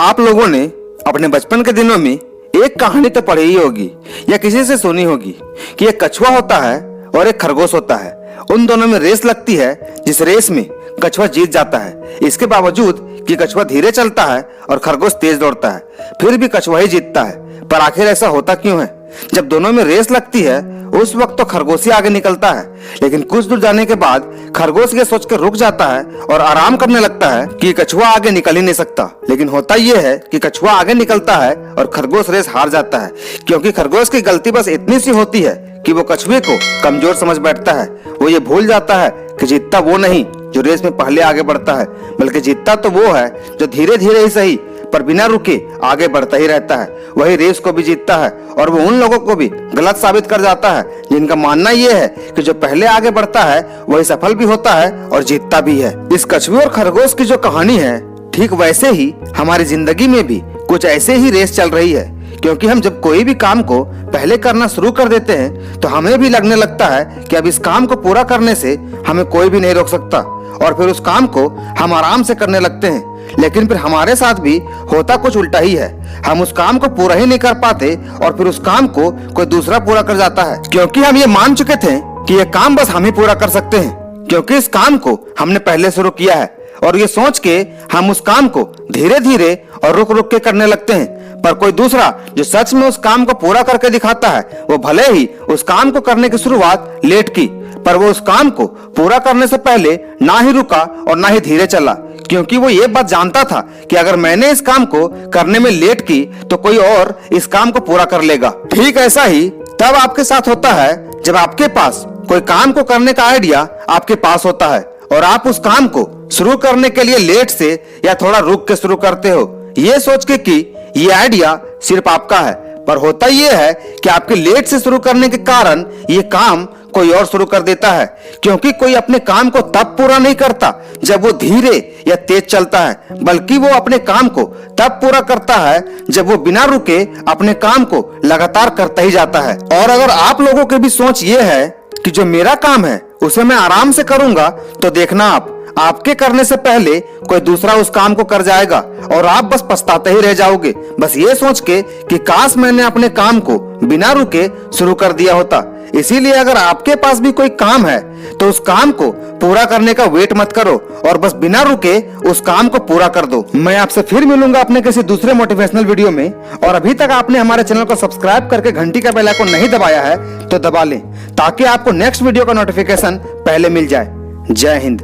आप लोगों ने अपने बचपन के दिनों में एक कहानी तो पढ़ी ही होगी या किसी से सुनी होगी कि एक कछुआ होता है और एक खरगोश होता है। उन दोनों में रेस लगती है, जिस रेस में कछुआ जीत जाता है। इसके बावजूद कि कछुआ धीरे चलता है और खरगोश तेज दौड़ता है, फिर भी कछुआ ही जीतता है। पर आखिर ऐसा होता क्यों है? जब दोनों में रेस लगती है उस वक्त तो खरगोश ही आगे निकलता है, लेकिन कुछ दूर जाने के बाद खरगोश ये सोच कर रुक जाता है और आराम करने लगता है कि कछुआ आगे निकल ही नहीं सकता। लेकिन होता यह है कि कछुआ आगे निकलता है और खरगोश रेस हार जाता है, क्योंकि खरगोश की गलती बस इतनी सी होती है कि वो कछुए को कमजोर समझ बैठता है। वो ये भूल जाता है कि जीतता वो नहीं जो रेस में पहले आगे बढ़ता है, बल्कि जीतता तो वो है जो धीरे धीरे ही सही पर बिना रुके आगे बढ़ता ही रहता है। वही रेस को भी जीतता है और वो उन लोगों को भी गलत साबित कर जाता है जिनका मानना ये है कि जो पहले आगे बढ़ता है वही सफल भी होता है और जीतता भी है। इस कछुए और खरगोश की जो कहानी है, ठीक वैसे ही हमारी जिंदगी में भी कुछ ऐसे ही रेस चल रही है। क्योंकि हम जब कोई भी काम को पहले करना शुरू कर देते हैं तो हमें भी लगने लगता है कि अब इस काम को पूरा करने से हमें कोई भी नहीं रोक सकता, और फिर उस काम को हम आराम से करने लगते हैं। लेकिन फिर हमारे साथ भी होता कुछ उल्टा ही है। हम उस काम को पूरा ही नहीं कर पाते और फिर उस काम को कोई दूसरा पूरा कर जाता है, क्योंकि हम ये मान चुके थे कि ये काम बस हम ही पूरा कर सकते हैं, क्योंकि इस काम को हमने पहले शुरू किया है। और ये सोच के हम उस काम को धीरे धीरे और रुक रुक के करने लगते हैं। पर कोई दूसरा जो सच में उस काम को पूरा करके दिखाता है, वो भले ही उस काम को करने की शुरुआत लेट की, पर वो उस काम को पूरा करने से पहले ना ही रुका और ना ही धीरे चला, क्योंकि वो ये बात जानता था कि अगर मैंने इस काम को करने में लेट की तो कोई और इस काम को पूरा कर लेगा। ठीक ऐसा ही तब आपके साथ होता है जब आपके पास कोई काम को करने का आइडिया आपके पास होता है और आप उस काम को शुरू करने के लिए लेट से या थोड़ा रुक के शुरू करते हो, ये सोच के कि ये आइडिया सिर्फ आपका है। पर होता यह है कि आपके लेट से शुरू करने के कारण ये काम कोई और शुरू कर देता है, क्योंकि कोई अपने काम को तब पूरा नहीं करता जब वो धीरे या तेज चलता है, बल्कि वो अपने काम को तब पूरा करता है जब वो बिना रुके अपने काम को लगातार करता ही जाता है। और अगर आप लोगों की भी सोच ये है कि जो मेरा काम है उसे मैं आराम से करूंगा, तो देखना आपके करने से पहले कोई दूसरा उस काम को कर जाएगा और आप बस पछताते ही रह जाओगे, बस ये सोच के कि काश मैंने अपने काम को बिना रुके शुरू कर दिया होता। इसीलिए अगर आपके पास भी कोई काम है तो उस काम को पूरा करने का वेट मत करो और बस बिना रुके उस काम को पूरा कर दो। मैं आपसे फिर मिलूंगा अपने किसी दूसरे मोटिवेशनल वीडियो में, और अभी तक आपने हमारे चैनल को सब्सक्राइब करके घंटी का बेल आइकन नहीं दबाया है तो दबा लें, ताकि आपको नेक्स्ट वीडियो का नोटिफिकेशन पहले मिल जाए। जय हिंद।